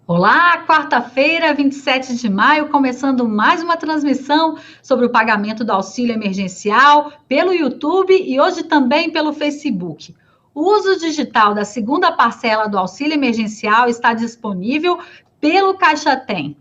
Olá, quarta-feira, 27 de maio, começando mais uma transmissão sobre o pagamento do auxílio emergencial pelo YouTube e hoje também pelo Facebook. O uso digital da segunda parcela do auxílio emergencial está disponível pelo Caixa Tem.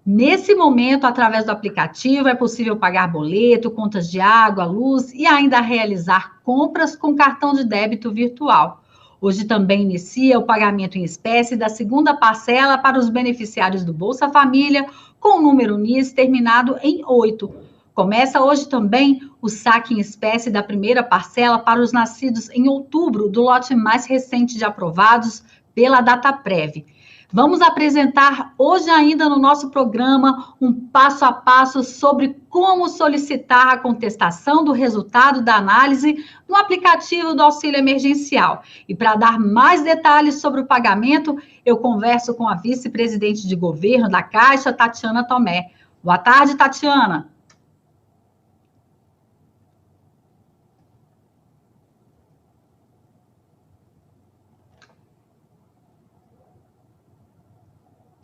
Nesse momento, através do aplicativo, é possível pagar boleto, contas de água, luz e ainda realizar compras com cartão de débito virtual. Hoje também inicia o pagamento em espécie da segunda parcela para os beneficiários do Bolsa Família, com o número NIS terminado em 8. Começa hoje também o saque em espécie da primeira parcela para os nascidos em outubro, do lote mais recente de aprovados pela Dataprev. Vamos apresentar hoje ainda no nosso programa um passo a passo sobre como solicitar a contestação do resultado da análise no aplicativo do auxílio emergencial. E para dar mais detalhes sobre o pagamento, eu converso com a vice-presidente de governo da Caixa, Tatiana Tomé. Boa tarde, Tatiana.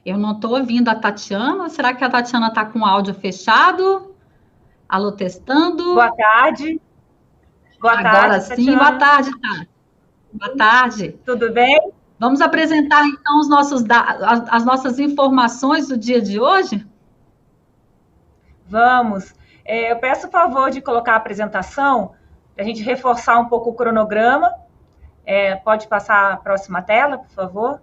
Eu não estou ouvindo a Tatiana. Será que a Tatiana está com o áudio fechado? Alô, testando. Boa tarde. Boa Agora tarde, sim, Tatiana. Boa tarde, Tati. Boa tarde. Tudo bem? Vamos apresentar, então, as nossas informações do dia de hoje? Vamos. Eu peço o favor de colocar a apresentação, para a gente reforçar um pouco o cronograma. Pode passar a próxima tela, por favor?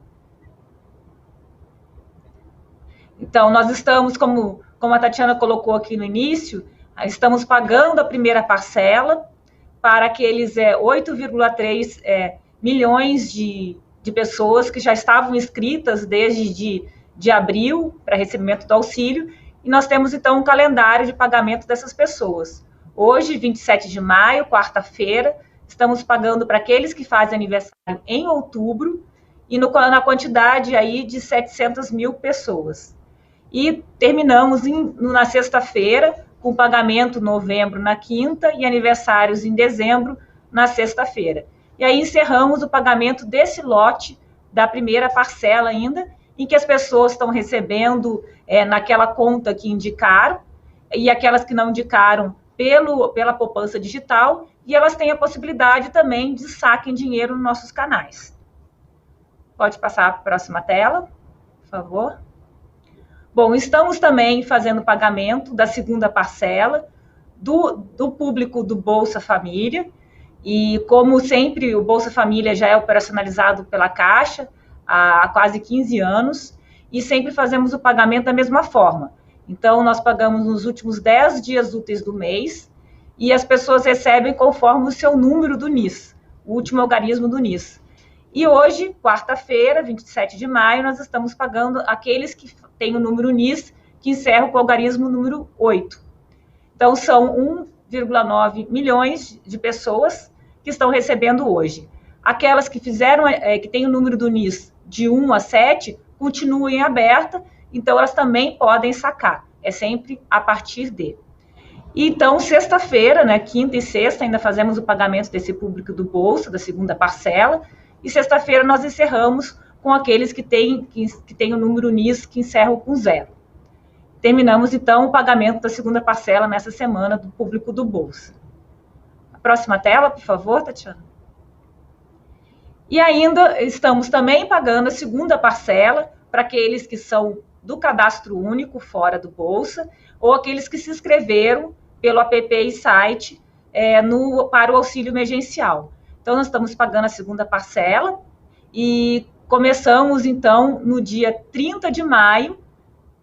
Então, nós estamos, como a Tatiana colocou aqui no início, estamos pagando a primeira parcela para aqueles 8,3 milhões de pessoas que já estavam inscritas desde de abril para recebimento do auxílio, e nós temos, então, um calendário de pagamento dessas pessoas. Hoje, 27 de maio, quarta-feira, estamos pagando para aqueles que fazem aniversário em outubro, e na quantidade aí de 700 mil pessoas. E terminamos na sexta-feira, com pagamento novembro na quinta e aniversários em dezembro na sexta-feira. E aí encerramos o pagamento desse lote da primeira parcela ainda, em que as pessoas estão recebendo naquela conta que indicaram, e aquelas que não indicaram pela poupança digital, e elas têm a possibilidade também de saque em dinheiro nos nossos canais. Pode passar para a próxima tela, por favor. Bom, estamos também fazendo pagamento da segunda parcela do público do Bolsa Família, e como sempre o Bolsa Família já é operacionalizado pela Caixa há quase 15 anos, e sempre fazemos o pagamento da mesma forma. Então, nós pagamos nos últimos 10 dias úteis do mês, e as pessoas recebem conforme o seu número do NIS, o último algarismo do NIS. E hoje, quarta-feira, 27 de maio, nós estamos pagando aqueles que têm o número NIS, que encerra com o algarismo número 8. Então, são 1,9 milhões de pessoas que estão recebendo hoje. Aquelas que que têm o número do NIS de 1 a 7, continuem aberta, então elas também podem sacar. É sempre a partir de. Então, sexta-feira, né, quinta e sexta, ainda fazemos o pagamento desse público do Bolsa, da segunda parcela, e sexta-feira nós encerramos com aqueles que têm o número NIS que encerram com 0. Terminamos, então, o pagamento da segunda parcela nessa semana do público do Bolsa. A próxima tela, por favor, Tatiana. E ainda estamos também pagando a segunda parcela para aqueles que são do cadastro único fora do Bolsa, ou aqueles que se inscreveram pelo app e site para o auxílio emergencial. Então, nós estamos pagando a segunda parcela e começamos, então, no dia 30 de maio,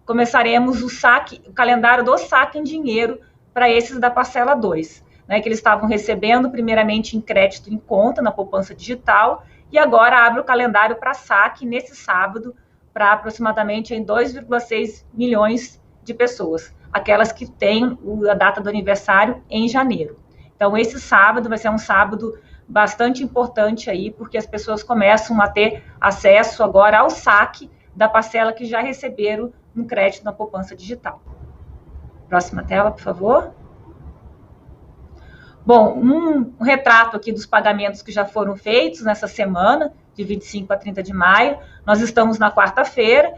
começaremos o calendário do saque em dinheiro para esses da parcela 2, né, que eles estavam recebendo primeiramente em crédito em conta, na poupança digital, e agora abre o calendário para saque nesse sábado para aproximadamente 2,6 milhões de pessoas, aquelas que têm a data do aniversário em janeiro. Então, esse sábado vai ser um sábado bastante importante aí, porque as pessoas começam a ter acesso agora ao saque da parcela que já receberam no crédito na poupança digital. Próxima tela, por favor. Bom, um retrato aqui dos pagamentos que já foram feitos nessa semana, de 25 a 30 de maio. Nós estamos na quarta-feira,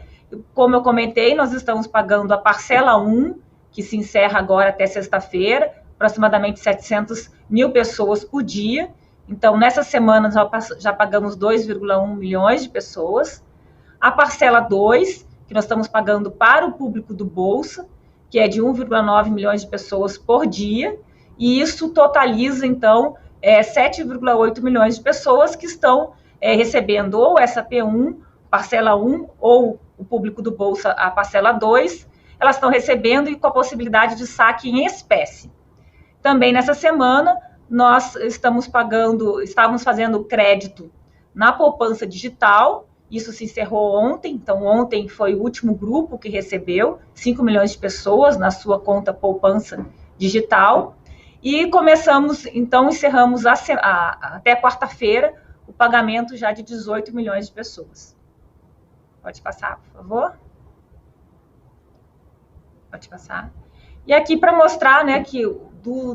como eu comentei, nós estamos pagando a parcela 1, que se encerra agora até sexta-feira, aproximadamente 700 mil pessoas por dia. Então, nessa semana, já pagamos 2,1 milhões de pessoas. A parcela 2, que nós estamos pagando para o público do Bolsa, que é de 1,9 milhões de pessoas por dia, e isso totaliza, então, 7,8 milhões de pessoas que estão recebendo ou essa P1, parcela 1, ou o público do Bolsa, a parcela 2, elas estão recebendo e com a possibilidade de saque em espécie. Também nessa semana, nós estávamos fazendo crédito na poupança digital, isso se encerrou ontem, então ontem foi o último grupo que recebeu 5 milhões de pessoas na sua conta poupança digital, e começamos, então encerramos até quarta-feira o pagamento já de 18 milhões de pessoas. Pode passar, por favor? Pode passar. E aqui para mostrar, né, que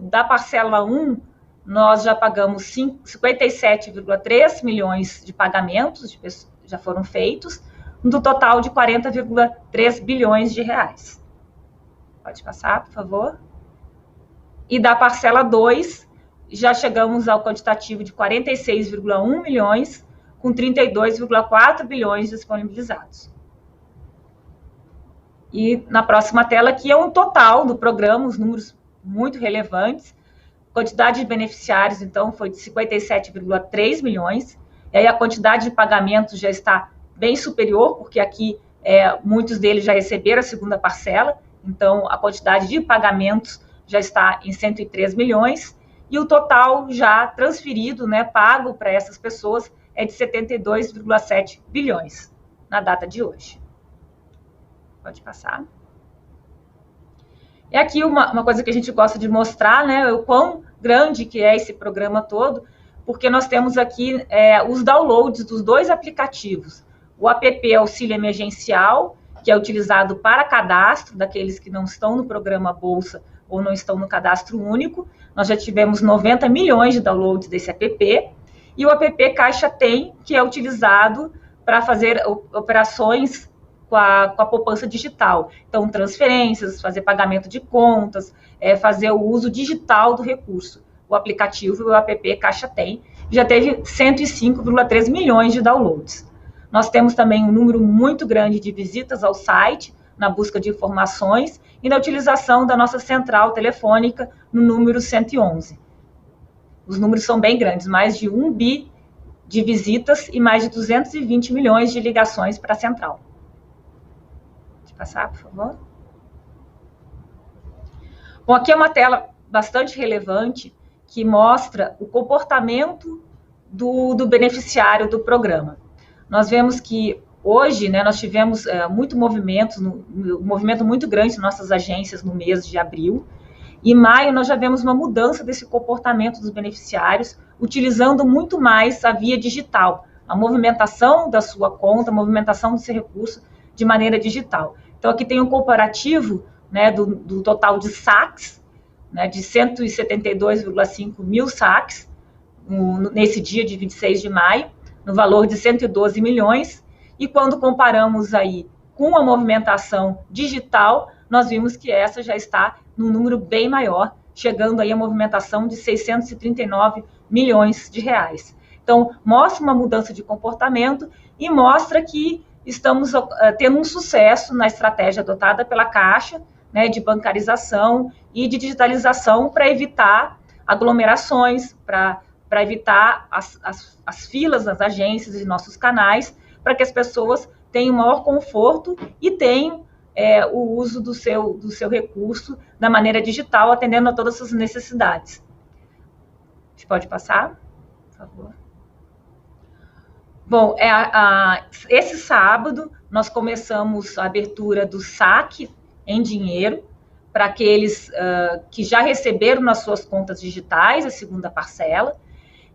da parcela 1, nós já pagamos 57,3 milhões de pagamentos, já foram feitos, do total de 40,3 bilhões de reais. Pode passar, por favor. E da parcela 2, já chegamos ao quantitativo de 46,1 milhões, com 32,4 bilhões disponibilizados. E na próxima tela aqui é um total do programa, os números muito relevantes. A quantidade de beneficiários, então, foi de 57,3 milhões. E aí a quantidade de pagamentos já está bem superior, porque aqui muitos deles já receberam a segunda parcela. Então, a quantidade de pagamentos já está em 103 milhões. E o total já transferido, né, pago para essas pessoas, é de 72,7 bilhões na data de hoje. Pode passar. E aqui uma coisa que a gente gosta de mostrar, né, o quão grande que é esse programa todo, porque nós temos aqui os downloads dos dois aplicativos. O app Auxílio Emergencial, que é utilizado para cadastro daqueles que não estão no programa Bolsa ou não estão no cadastro único. Nós já tivemos 90 milhões de downloads desse app. E o app Caixa Tem, que é utilizado para fazer operações com a poupança digital. Então, transferências, fazer pagamento de contas, fazer o uso digital do recurso. O aplicativo, o app Caixa Tem, já teve 105,3 milhões de downloads. Nós temos também um número muito grande de visitas ao site, na busca de informações e na utilização da nossa central telefônica no número 111. Os números são bem grandes, mais de 1 bi de visitas e mais de 220 milhões de ligações para a central. Passar, por favor. Bom, aqui é uma tela bastante relevante que mostra o comportamento do beneficiário do programa. Nós vemos que hoje, né, nós tivemos um movimento muito grande em nossas agências no mês de abril. Em maio, nós já vemos uma mudança desse comportamento dos beneficiários, utilizando muito mais a via digital, a movimentação da sua conta, a movimentação do seu recurso de maneira digital. Então, aqui tem um comparativo, né, do total de saques, né, de 172,5 mil saques, nesse dia de 26 de maio, no valor de 112 milhões, e quando comparamos aí com a movimentação digital, nós vimos que essa já está num número bem maior, chegando aí a movimentação de 639 milhões de reais. Então, mostra uma mudança de comportamento e mostra que estamos tendo um sucesso na estratégia adotada pela Caixa, né, de bancarização e de digitalização para evitar aglomerações, para evitar as filas nas agências e nossos canais, para que as pessoas tenham maior conforto e tenham o uso do seu recurso da maneira digital, atendendo a todas as suas necessidades. A gente pode passar, por favor. Bom, esse sábado nós começamos a abertura do saque em dinheiro para aqueles que já receberam nas suas contas digitais a segunda parcela.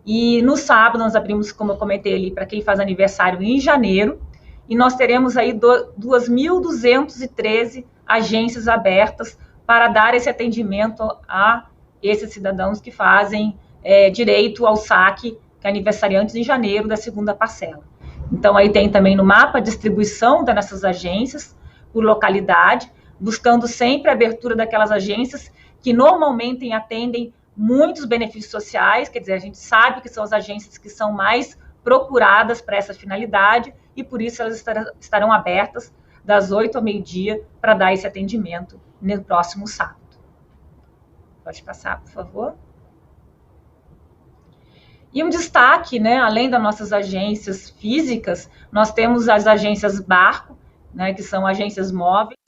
E no sábado nós abrimos, como eu comentei ali, para quem faz aniversário em janeiro. E nós teremos aí 2.213 agências abertas para dar esse atendimento a esses cidadãos que fazem direito ao saque, que é aniversariantes em janeiro da segunda parcela. Então, aí tem também no mapa a distribuição dessas agências por localidade, buscando sempre a abertura daquelas agências que normalmente atendem muitos benefícios sociais, quer dizer, a gente sabe que são as agências que são mais procuradas para essa finalidade e por isso elas estarão abertas das 8 ao meio-dia para dar esse atendimento no próximo sábado. Pode passar, por favor. E um destaque, né, além das nossas agências físicas, nós temos as agências Barco, né, que são agências móveis,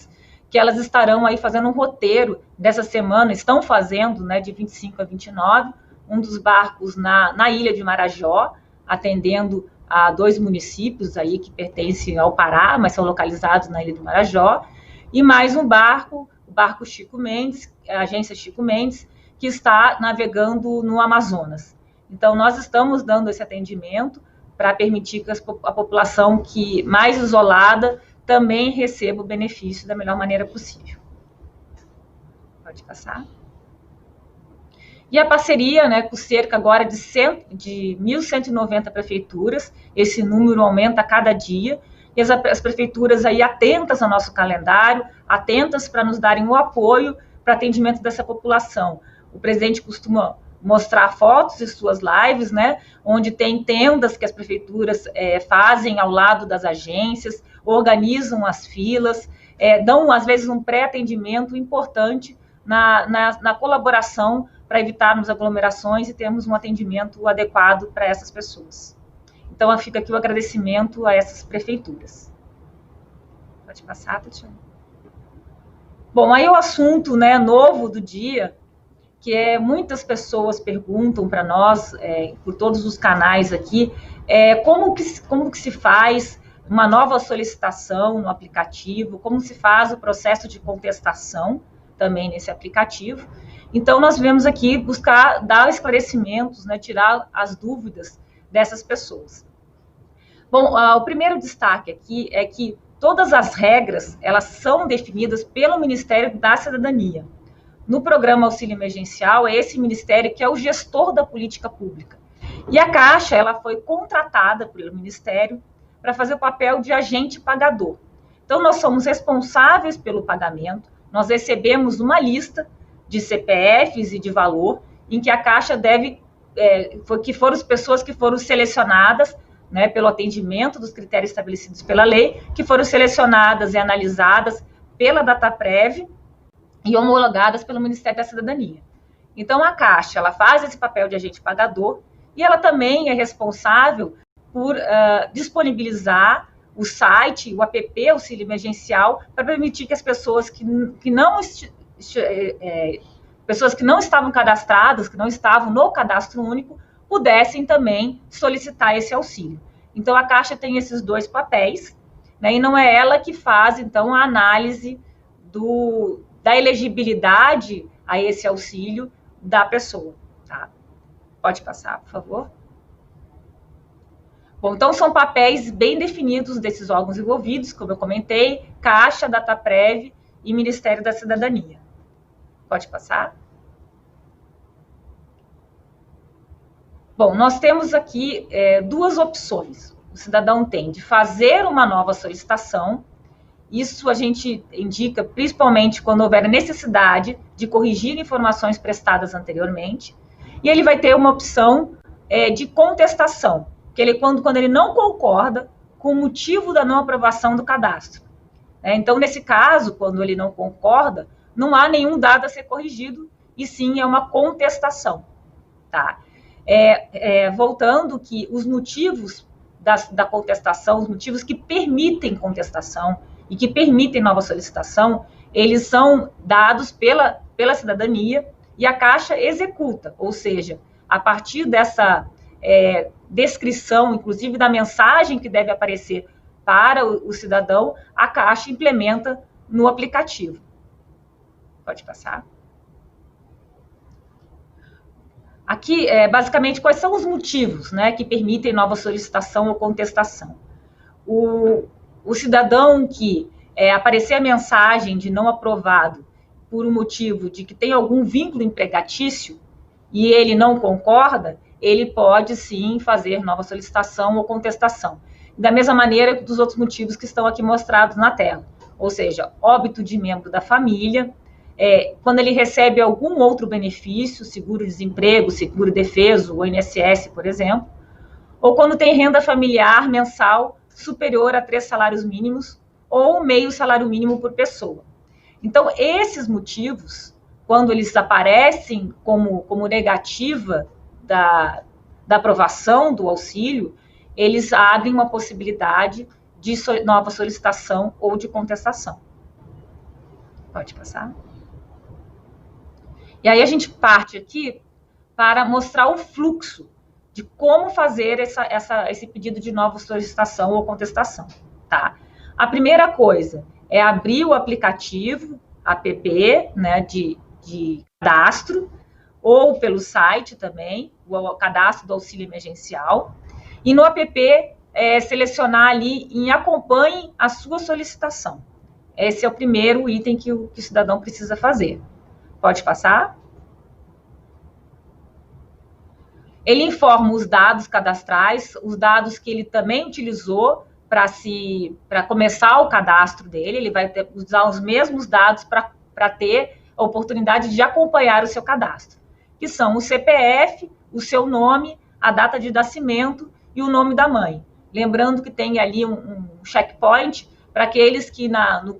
que elas estarão aí fazendo um roteiro dessa semana, estão fazendo, né, de 25 a 29, um dos barcos na ilha de Marajó, atendendo a 2 municípios aí que pertencem ao Pará, mas são localizados na ilha de Marajó, e mais um barco, o barco Chico Mendes, a agência Chico Mendes, que está navegando no Amazonas. Então, nós estamos dando esse atendimento para permitir que a população que mais isolada também receba o benefício da melhor maneira possível. Pode passar. E a parceria, né, com cerca agora de 1.190 prefeituras, esse número aumenta a cada dia, e as prefeituras aí atentas ao nosso calendário, atentas para nos darem o apoio para atendimento dessa população. O presidente costuma mostrar fotos de suas lives, né, onde tem tendas que as prefeituras fazem ao lado das agências, organizam as filas, dão, às vezes, um pré-atendimento importante na colaboração para evitarmos aglomerações e termos um atendimento adequado para essas pessoas. Então, fica aqui o agradecimento a essas prefeituras. Pode passar, Tatiana. Bom, aí o assunto, né, novo do dia, que muitas pessoas perguntam para nós, por todos os canais aqui, como que se faz uma nova solicitação no aplicativo, como se faz o processo de contestação também nesse aplicativo. Então, nós viemos aqui buscar dar esclarecimentos, né, tirar as dúvidas dessas pessoas. Bom, o primeiro destaque aqui é que todas as regras, elas são definidas pelo Ministério da Cidadania. No programa Auxílio Emergencial, é esse ministério que é o gestor da política pública. E a Caixa, ela foi contratada pelo Ministério para fazer o papel de agente pagador. Então, nós somos responsáveis pelo pagamento, nós recebemos uma lista de CPFs e de valor, em que a Caixa deve, que foram as pessoas que foram selecionadas, né, pelo atendimento dos critérios estabelecidos pela lei, que foram selecionadas e analisadas pela Dataprev e homologadas pelo Ministério da Cidadania. Então, a Caixa, ela faz esse papel de agente pagador e ela também é responsável por disponibilizar o site, o app Auxílio Emergencial, para permitir que as pessoas pessoas que não estavam cadastradas, que não estavam no cadastro único, pudessem também solicitar esse auxílio. Então, a Caixa tem esses 2 papéis, né, e não é ela que faz, então, a análise da elegibilidade a esse auxílio da pessoa. Tá? Pode passar, por favor. Bom, então, são papéis bem definidos desses órgãos envolvidos, como eu comentei, Caixa, Dataprev e Ministério da Cidadania. Pode passar. Bom, nós temos aqui 2 opções. O cidadão tem de fazer uma nova solicitação. Isso a gente indica principalmente quando houver necessidade de corrigir informações prestadas anteriormente. E ele vai ter uma opção de contestação, que ele, quando ele não concorda com o motivo da não aprovação do cadastro. Então, nesse caso, quando ele não concorda, não há nenhum dado a ser corrigido, e sim é uma contestação. Tá? Voltando que os motivos da contestação, os motivos que permitem contestação e que permitem nova solicitação, eles são dados pela cidadania e a Caixa executa, ou seja, a partir dessa descrição, inclusive da mensagem que deve aparecer para o cidadão, a Caixa implementa no aplicativo. Pode passar. Aqui, basicamente, quais são os motivos, né, que permitem nova solicitação ou contestação? O cidadão que aparecer a mensagem de não aprovado por um motivo de que tem algum vínculo empregatício e ele não concorda, ele pode, sim, fazer nova solicitação ou contestação. Da mesma maneira dos outros motivos que estão aqui mostrados na tela. Ou seja, óbito de membro da família, quando ele recebe algum outro benefício, seguro-desemprego, seguro-defeso, o INSS, por exemplo, ou quando tem renda familiar mensal superior a 3 salários mínimos ou meio salário mínimo por pessoa. Então, esses motivos, quando eles aparecem como negativa da aprovação do auxílio, eles abrem uma possibilidade de nova solicitação ou de contestação. Pode passar. E aí a gente parte aqui para mostrar o fluxo de como fazer esse pedido de nova solicitação ou contestação, tá? A primeira coisa é abrir o aplicativo, app, né, de cadastro, ou pelo site também, o cadastro do auxílio emergencial, e no app selecionar ali em acompanhe a sua solicitação. Esse é o primeiro item que o cidadão precisa fazer. Pode passar? Ele informa os dados cadastrais, os dados que ele também utilizou para começar o cadastro dele. Ele vai usar os mesmos dados para ter a oportunidade de acompanhar o seu cadastro, que são o CPF, o seu nome, a data de nascimento e o nome da mãe. Lembrando que tem ali um checkpoint para aqueles que no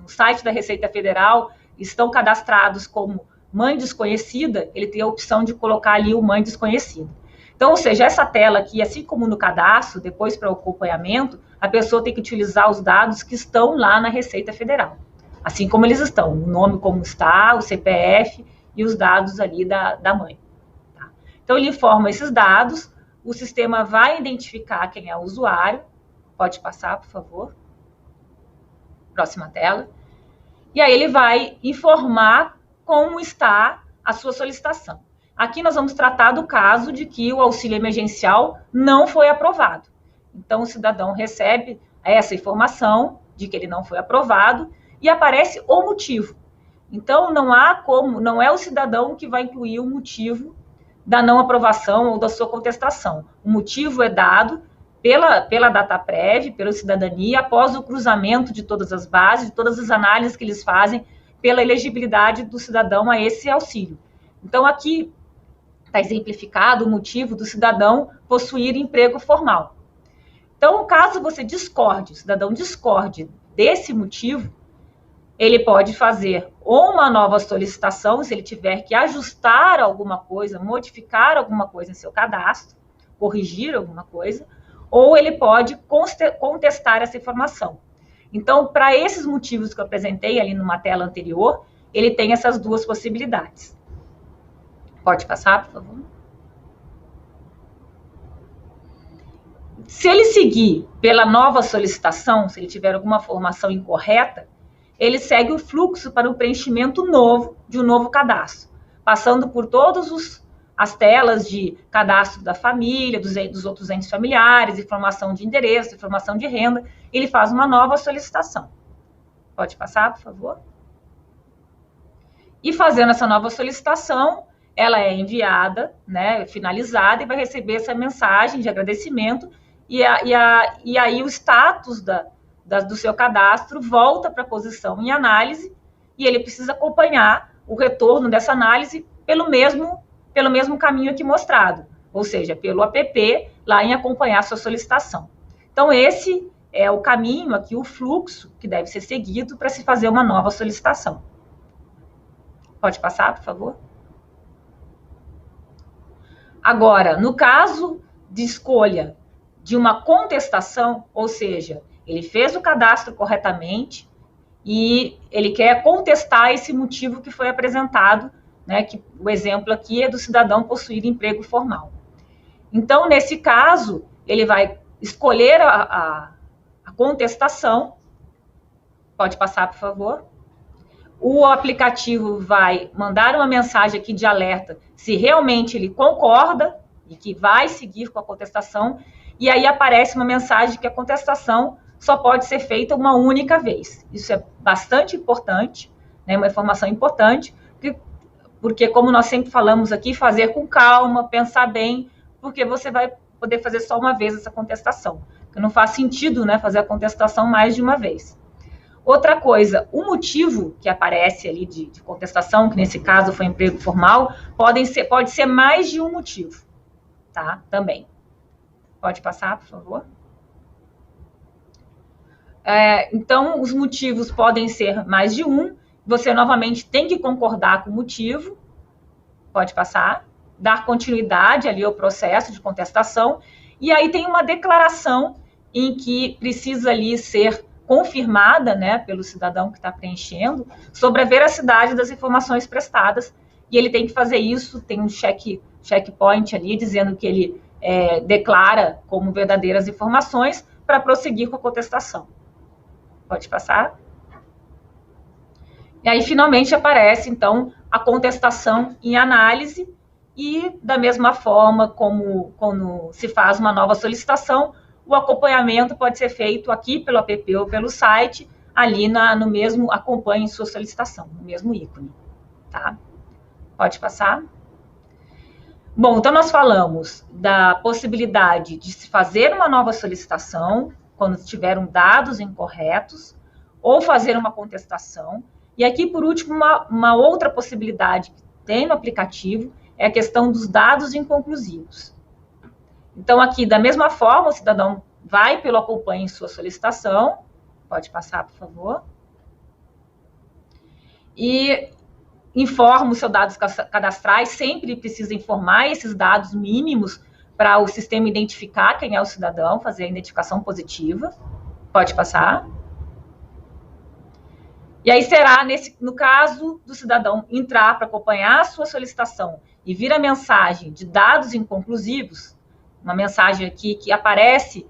site da Receita Federal estão cadastrados como mãe desconhecida, ele tem a opção de colocar ali o mãe desconhecida. Então, ou seja, essa tela aqui, assim como no cadastro, depois para o acompanhamento, a pessoa tem que utilizar os dados que estão lá na Receita Federal. Assim como eles estão, o nome como está, o CPF e os dados ali da mãe. Tá? Então, ele informa esses dados, o sistema vai identificar quem é o usuário. Pode passar, por favor. Próxima tela. E aí ele vai informar como está a sua solicitação. Aqui nós vamos tratar do caso de que o auxílio emergencial não foi aprovado. Então, o cidadão recebe essa informação de que ele não foi aprovado e aparece o motivo. Então, não é o cidadão que vai incluir o motivo da não aprovação ou da sua contestação. O motivo é dado pela DataPrev, pela cidadania, após o cruzamento de todas as bases, de todas as análises que eles fazem pela elegibilidade do cidadão a esse auxílio. Então, aqui está exemplificado o motivo do cidadão possuir emprego formal. Então, caso você discorde, o cidadão discorde desse motivo, ele pode fazer ou uma nova solicitação, se ele tiver que ajustar alguma coisa, modificar alguma coisa em seu cadastro, corrigir alguma coisa, ou ele pode contestar essa informação. Então, para esses motivos que eu apresentei ali numa tela anterior, ele tem essas duas possibilidades. Pode passar, por favor. Se ele seguir pela nova solicitação, se ele tiver alguma formação incorreta, ele segue o fluxo para o preenchimento novo de um novo cadastro, passando por todas as telas de cadastro da família, dos outros entes familiares, informação de endereço, informação de renda, ele faz uma nova solicitação. Pode passar, por favor? E fazendo essa nova solicitação, ela é enviada, né, finalizada, e vai receber essa mensagem de agradecimento, e aí o status do seu cadastro volta para a posição em análise, e ele precisa acompanhar o retorno dessa análise pelo mesmo caminho aqui mostrado, ou seja, pelo app, lá em acompanhar a sua solicitação. Então, esse é o caminho aqui, o fluxo que deve ser seguido para se fazer uma nova solicitação. Pode passar, por favor? Agora, no caso de escolha de uma contestação, ou seja, ele fez o cadastro corretamente e ele quer contestar esse motivo que foi apresentado, né, que o exemplo aqui é do cidadão possuir emprego formal. Então, nesse caso, ele vai escolher a contestação. Pode passar, por favor. O aplicativo vai mandar uma mensagem aqui de alerta se realmente ele concorda e que vai seguir com a contestação, e aí aparece uma mensagem que a contestação só pode ser feita uma única vez. Isso é bastante importante, né, uma informação importante, porque como nós sempre falamos aqui, fazer com calma, pensar bem, porque você vai poder fazer só uma vez essa contestação. porque não faz sentido, né, fazer a contestação mais de uma vez. Outra coisa, o motivo que aparece ali de contestação, que nesse caso foi emprego formal, pode ser mais de um motivo, tá? Também. Pode passar, por favor. Então, os motivos podem ser mais de um. Você, novamente, tem que concordar com o motivo. Pode passar. Dar continuidade ali ao processo de contestação. E aí tem uma declaração em que precisa ali ser confirmada, né, pelo cidadão que está preenchendo, sobre a veracidade das informações prestadas. E ele tem que fazer isso, tem um checkpoint ali, dizendo que ele declara como verdadeiras informações para prosseguir com a contestação. Pode passar. E aí, finalmente, aparece, então, a contestação em análise e, da mesma forma como quando se faz uma nova solicitação, o acompanhamento pode ser feito aqui pelo app ou pelo site, ali no mesmo acompanhe sua solicitação, no mesmo ícone, tá? Pode passar. Bom, então nós falamos da possibilidade de se fazer uma nova solicitação, quando tiveram dados incorretos, ou fazer uma contestação. E aqui, por último, uma outra possibilidade que tem no aplicativo é a questão dos dados inconclusivos. Então, aqui, da mesma forma, o cidadão vai pelo acompanhe sua solicitação. Pode passar, por favor. E informa os seus dados cadastrais. Sempre precisa informar esses dados mínimos para o sistema identificar quem é o cidadão, fazer a identificação positiva. Pode passar. E aí será, no caso do cidadão entrar para acompanhar a sua solicitação e vir a mensagem de dados inconclusivos, uma mensagem aqui que aparece,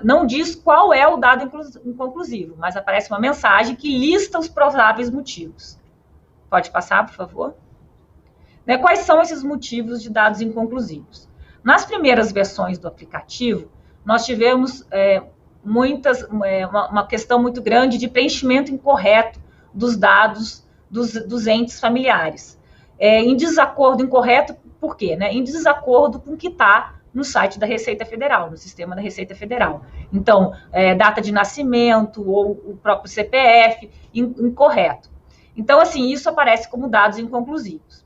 não diz qual é o dado inconclusivo, mas aparece uma mensagem que lista os prováveis motivos. Pode passar, por favor? Quais são esses motivos de dados inconclusivos? Nas primeiras versões do aplicativo, nós tivemos uma questão muito grande de preenchimento incorreto dos dados dos entes familiares. Em desacordo, incorreto, por quê? Em desacordo com o que está no site da Receita Federal, no sistema da Receita Federal. Então, data de nascimento ou o próprio CPF, incorreto. Então, assim, isso aparece como dados inconclusivos.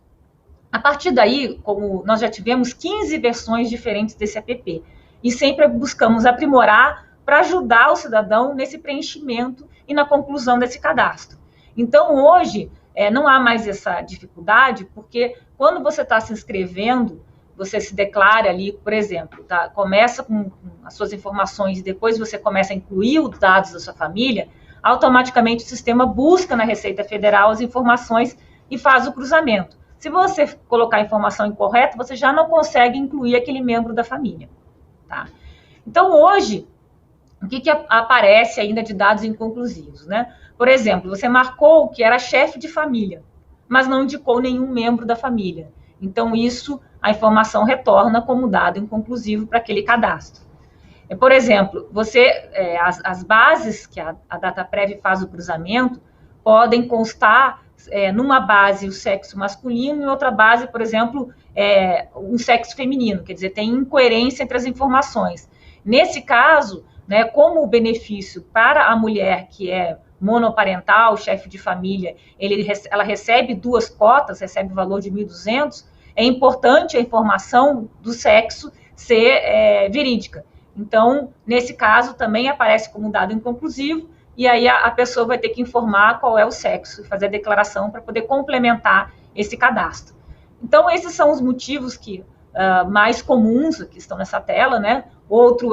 A partir daí, como nós já tivemos 15 versões diferentes desse app, e sempre buscamos aprimorar para ajudar o cidadão nesse preenchimento e na conclusão desse cadastro. Então, hoje, não há mais essa dificuldade, porque quando você está se inscrevendo, você se declara ali, por exemplo, tá? Começa com as suas informações e depois você começa a incluir os dados da sua família, automaticamente o sistema busca na Receita Federal as informações e faz o cruzamento. Se você colocar a informação incorreta, você já não consegue incluir aquele membro da família, tá? Então, hoje, o que aparece ainda de dados inconclusivos, né? Por exemplo, você marcou que era chefe de família, mas não indicou nenhum membro da família. Então, a informação retorna como dado inconclusivo para aquele cadastro. Por exemplo, as bases que a DataPrev faz o cruzamento podem constar numa base o sexo masculino e outra base, por exemplo, um sexo feminino. Quer dizer, tem incoerência entre as informações. Nesse caso, como o benefício para a mulher que é monoparental, chefe de família, ela recebe 2 cotas, recebe o valor de 1.200, é importante a informação do sexo ser verídica. Então, nesse caso, também aparece como dado inconclusivo, e aí a pessoa vai ter que informar qual é o sexo, e fazer a declaração para poder complementar esse cadastro. Então, esses são os motivos mais comuns que estão nessa tela, né? Outro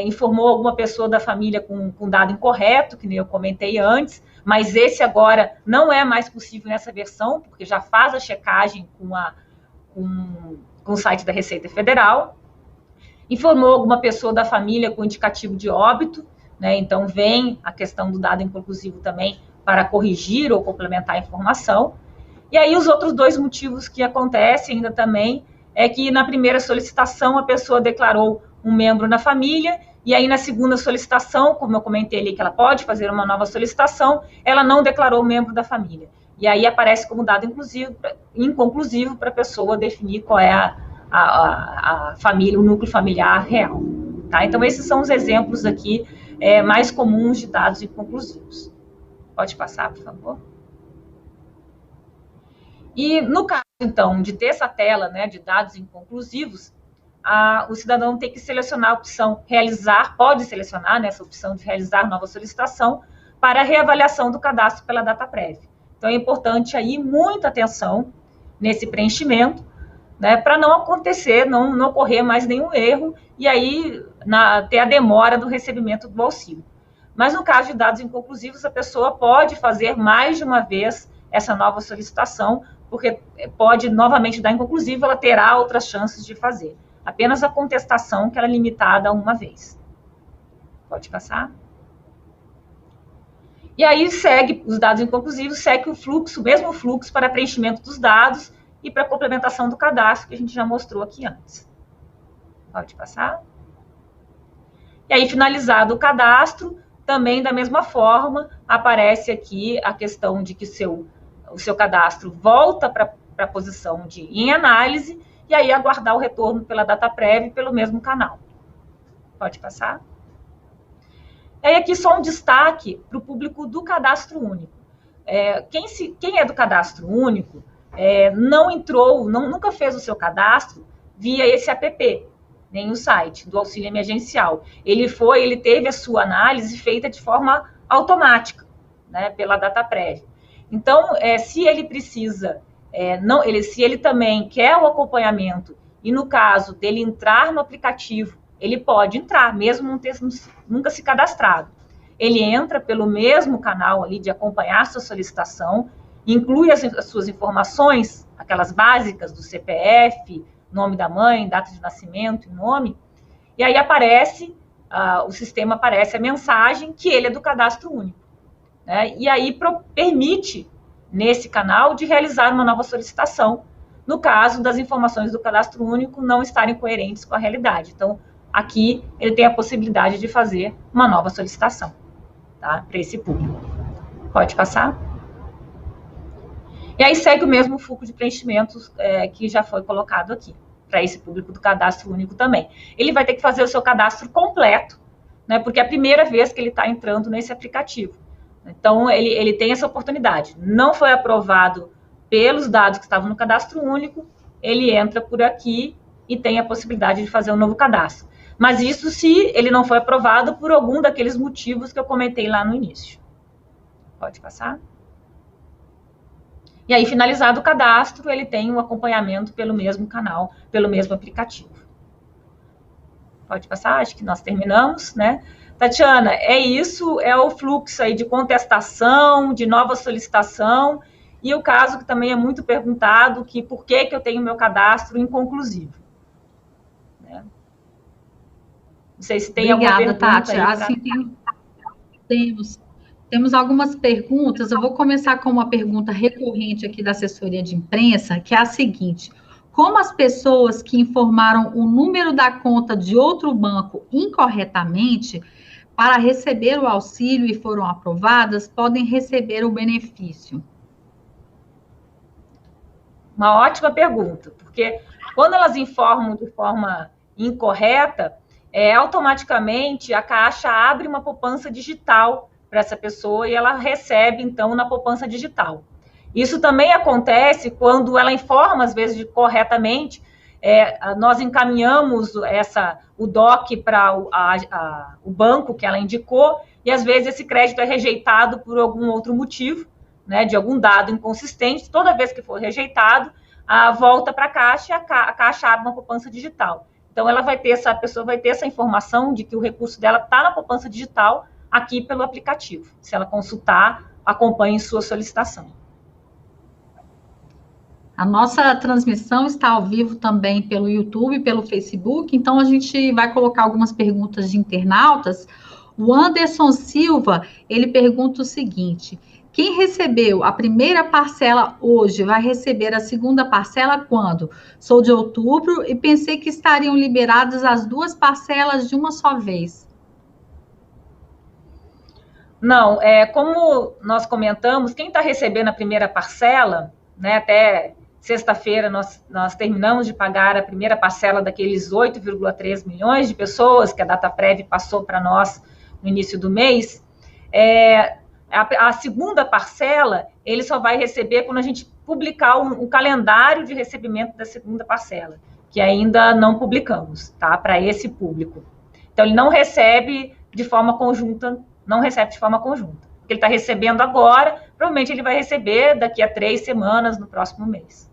informou alguma pessoa da família com dado incorreto, que nem eu comentei antes, mas esse agora não é mais possível nessa versão, porque já faz a checagem com o site da Receita Federal. Informou alguma pessoa da família com indicativo de óbito, né? Então vem a questão do dado inconclusivo também para corrigir ou complementar a informação. E aí os outros 2 motivos que acontecem ainda também é que na primeira solicitação a pessoa declarou um membro na família, e aí na segunda solicitação, como eu comentei ali que ela pode fazer uma nova solicitação, ela não declarou o membro da família. E aí aparece como dado inconclusivo para a pessoa definir qual é a família, o núcleo familiar real. Tá? Então, esses são os exemplos aqui mais comuns de dados inconclusivos. Pode passar, por favor. E no caso, então, de ter essa tela, né, de dados inconclusivos, o cidadão tem que selecionar a opção realizar, pode selecionar nessa opção de realizar nova solicitação para a reavaliação do cadastro pela DataPrev. Então, é importante aí muita atenção nesse preenchimento, né, para não acontecer, não ocorrer mais nenhum erro e aí ter a demora do recebimento do auxílio. Mas no caso de dados inconclusivos, a pessoa pode fazer mais de uma vez essa nova solicitação, porque pode novamente dar inconclusivo, ela terá outras chances de fazer. Apenas a contestação, que ela é limitada a uma vez. Pode passar. E aí segue os dados inconclusivos, segue o fluxo, o mesmo fluxo para preenchimento dos dados e para complementação do cadastro, que a gente já mostrou aqui antes. Pode passar. E aí, finalizado o cadastro, também da mesma forma, aparece aqui a questão de que o seu cadastro volta para a posição de em análise, e aí aguardar o retorno pela DataPrev pelo mesmo canal. Pode passar. E aí aqui só um destaque para o público do cadastro único. Quem é do cadastro único não entrou, nunca fez o seu cadastro via esse app, nem o site do auxílio emergencial. Ele teve a sua análise feita de forma automática, né, pela DataPrev. Então, se ele precisa, se ele também quer o acompanhamento, e no caso dele entrar no aplicativo, ele pode entrar, mesmo não ter nunca se cadastrado. Ele entra pelo mesmo canal ali de acompanhar a sua solicitação, inclui as suas informações, aquelas básicas do CPF, nome da mãe, data de nascimento e nome, e aí aparece, o sistema aparece a mensagem que ele é do cadastro único. Né? E aí permite, nesse canal, de realizar uma nova solicitação, no caso das informações do cadastro único não estarem coerentes com a realidade. Então, aqui ele tem a possibilidade de fazer uma nova solicitação, tá? Para esse público. Pode passar. E aí segue o mesmo fluxo de preenchimentos que já foi colocado aqui, para esse público do cadastro único também. Ele vai ter que fazer o seu cadastro completo, né? Porque é a primeira vez que ele está entrando nesse aplicativo. Então, ele tem essa oportunidade. Não foi aprovado pelos dados que estavam no cadastro único, ele entra por aqui e tem a possibilidade de fazer um novo cadastro. Mas isso se ele não foi aprovado por algum daqueles motivos que eu comentei lá no início. Pode passar. E aí, finalizado o cadastro, ele tem um acompanhamento pelo mesmo canal, pelo mesmo aplicativo. Pode passar, acho que nós terminamos, né? Tatiana, é isso, é o fluxo aí de contestação, de nova solicitação, e o caso que também é muito perguntado, que por que eu tenho meu cadastro inconclusivo. Né? Não sei se tem alguma pergunta. Obrigada, Tati. Assim, temos algumas perguntas. Eu vou começar com uma pergunta recorrente aqui da assessoria de imprensa, que é a seguinte: como as pessoas que informaram o número da conta de outro banco incorretamente para receber o auxílio e foram aprovadas, podem receber o benefício? Uma ótima pergunta, porque quando elas informam de forma incorreta, automaticamente a Caixa abre uma poupança digital para essa pessoa e ela recebe, então, na poupança digital. Isso também acontece quando ela informa, às vezes, corretamente, nós encaminhamos o DOC para o banco que ela indicou, e às vezes esse crédito é rejeitado por algum outro motivo, né, de algum dado inconsistente. Toda vez que for rejeitado, volta para a Caixa, a Caixa abre uma poupança digital. Então, a pessoa vai ter essa informação de que o recurso dela está na poupança digital aqui pelo aplicativo. Se ela consultar, acompanhe sua solicitação. A nossa transmissão está ao vivo também pelo YouTube, pelo Facebook, então a gente vai colocar algumas perguntas de internautas. O Anderson Silva, ele pergunta o seguinte: quem recebeu a primeira parcela hoje vai receber a segunda parcela quando? Sou de outubro e pensei que estariam liberadas as duas parcelas de uma só vez. Não, como nós comentamos, quem está recebendo a primeira parcela, né, até sexta-feira nós terminamos de pagar a primeira parcela daqueles 8,3 milhões de pessoas que a Dataprev passou para nós no início do mês. A segunda parcela, ele só vai receber quando a gente publicar um calendário de recebimento da segunda parcela, que ainda não publicamos, tá? Para esse público. Então, ele não recebe de forma conjunta, porque ele está recebendo agora, provavelmente ele vai receber daqui a 3 semanas, no próximo mês.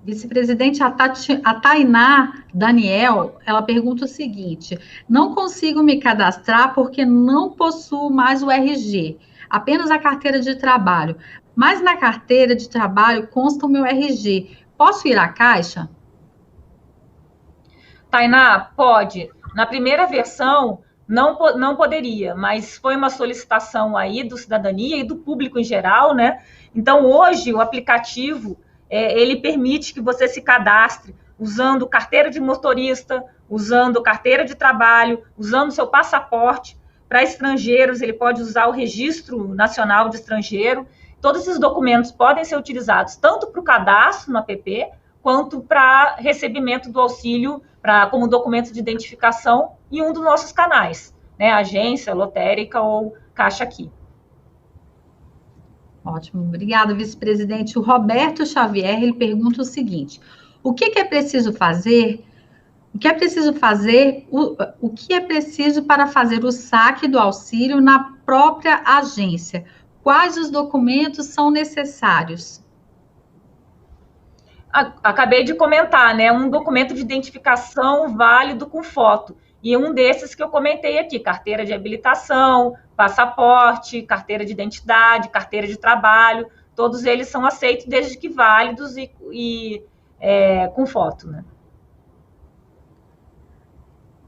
Vice-presidente, a Tainá Daniel, ela pergunta o seguinte: não consigo me cadastrar porque não possuo mais o RG, apenas a carteira de trabalho, mas na carteira de trabalho consta o meu RG. Posso ir à Caixa? Tainá, pode. Na primeira versão, não poderia, mas foi uma solicitação aí do Cidadania e do público em geral, né? Então, hoje, o aplicativo, ele permite que você se cadastre usando carteira de motorista, usando carteira de trabalho, usando seu passaporte. Para estrangeiros, ele pode usar o Registro Nacional de Estrangeiro. Todos esses documentos podem ser utilizados tanto para o cadastro no app, quanto para recebimento do auxílio como documento de identificação em um dos nossos canais, né? Agência, lotérica ou Caixa Aqui. Ótimo, obrigada, vice-presidente. O Roberto Xavier, ele pergunta o seguinte: o que é preciso fazer? O que é preciso para fazer o saque do auxílio na própria agência? Quais os documentos são necessários? Acabei de comentar, né? Um documento de identificação válido com foto. E um desses que eu comentei aqui: carteira de habilitação, passaporte, carteira de identidade, carteira de trabalho. Todos eles são aceitos desde que válidos e com foto, né?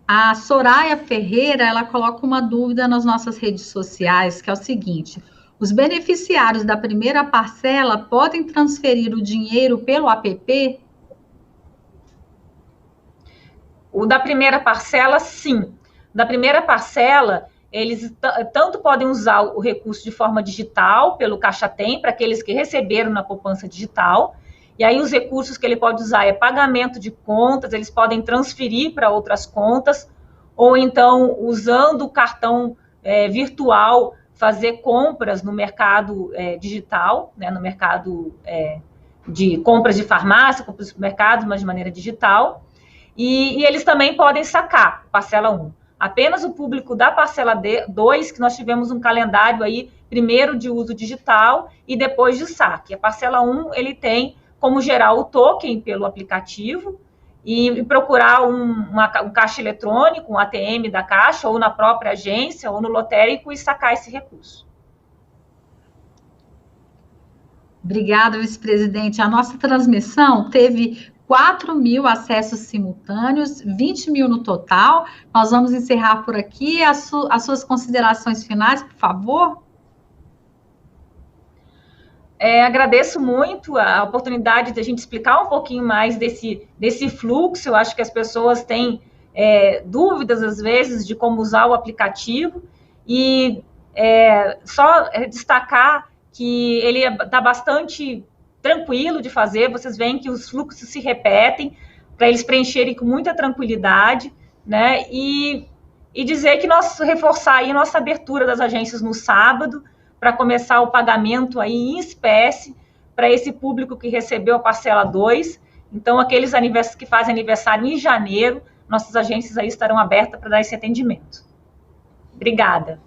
A Soraya Ferreira, ela coloca uma dúvida nas nossas redes sociais, que é o seguinte: os beneficiários da primeira parcela podem transferir o dinheiro pelo app? O da primeira parcela, sim. Da primeira parcela, eles tanto podem usar o recurso de forma digital, pelo Caixa Tem, para aqueles que receberam na poupança digital. E aí os recursos que ele pode usar é pagamento de contas, eles podem transferir para outras contas, ou então, usando o cartão virtual, fazer compras no mercado digital, né, no mercado de compras de farmácia, compras de supermercado, mas de maneira digital. E eles também podem sacar parcela 1. Apenas o público da parcela 2, que nós tivemos um calendário aí, primeiro de uso digital e depois de saque. A parcela 1, ele tem como gerar o token pelo aplicativo e procurar um caixa eletrônico, um ATM da Caixa, ou na própria agência, ou no lotérico, e sacar esse recurso. Obrigada, vice-presidente. A nossa transmissão teve 4.000 acessos simultâneos, 20.000 no total. Nós vamos encerrar por aqui. As suas considerações finais, por favor. Agradeço muito a oportunidade de a gente explicar um pouquinho mais desse fluxo. Eu acho que as pessoas têm dúvidas, às vezes, de como usar o aplicativo. E só destacar que ele está bastante tranquilo de fazer. Vocês veem que os fluxos se repetem, para eles preencherem com muita tranquilidade, né? E dizer que reforçar aí a nossa abertura das agências no sábado, para começar o pagamento aí em espécie para esse público que recebeu a parcela 2. Então, aqueles que fazem aniversário em janeiro, nossas agências aí estarão abertas para dar esse atendimento. Obrigada.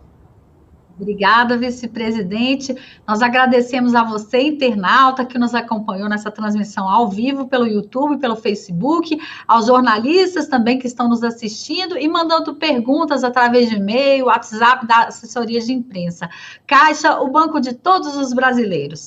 Obrigada, vice-presidente. Nós agradecemos a você, internauta, que nos acompanhou nessa transmissão ao vivo pelo YouTube, pelo Facebook, aos jornalistas também que estão nos assistindo e mandando perguntas através de e-mail, WhatsApp da assessoria de imprensa. Caixa, o banco de todos os brasileiros.